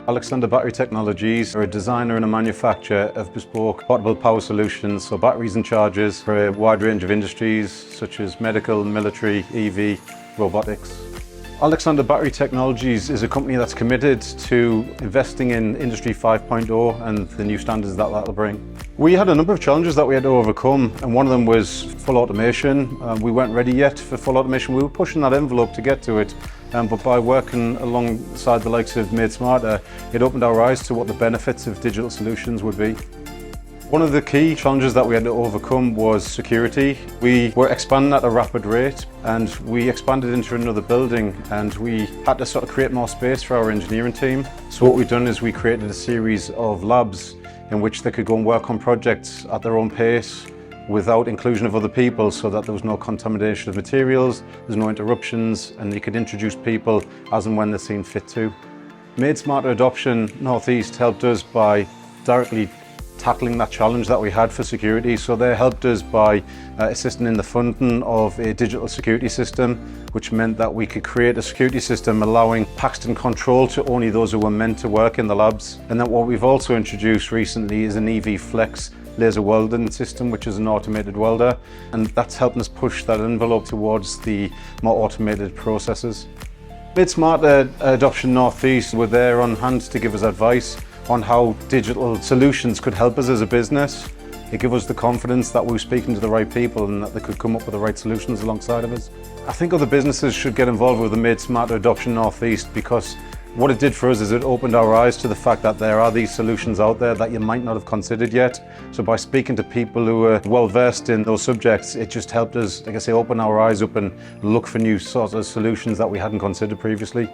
Alexander Battery Technologies are a designer and a manufacturer of bespoke portable power solutions, so batteries and chargers for a wide range of industries such as medical, military, EV, robotics. Alexander Battery Technologies is a company that's committed to investing in Industry 5.0 and the new standards that that'll bring. We had a number of challenges that we had to overcome, and one of them was full automation. We weren't ready yet for full automation. We were pushing that envelope to get to it, but by working alongside the likes of Made Smarter, it opened our eyes to what the benefits of digital solutions would be. One of the key challenges that we had to overcome was security. We were expanding at a rapid rate, and we expanded into another building, and we had to sort of create more space for our engineering team. So what we've done is we created a series of labs in which they could go and work on projects at their own pace without inclusion of other people, so that there was no contamination of materials, there's no interruptions, and you could introduce people as and when they're seen fit to. Made Smarter Adoption Northeast helped us by directly tackling that challenge that we had for security. So they helped us by assisting in the funding of a digital security system, which meant that we could create a security system allowing Paxton control to only those who were meant to work in the labs. And then what we've also introduced recently is an EV Flex laser welding system, which is an automated welder, and that's helping us push that envelope towards the more automated processes. Made Smarter Adoption Northeast were there on hand to give us advice on how digital solutions could help us as a business. It gave us the confidence that we were speaking to the right people and that they could come up with the right solutions alongside of us. I think other businesses should get involved with the Made Smarter Adoption Northeast, because what it did for us is it opened our eyes to the fact that there are these solutions out there that you might not have considered yet. So by speaking to people who are well versed in those subjects, it just helped us, like I say, open our eyes up and look for new sorts of solutions that we hadn't considered previously.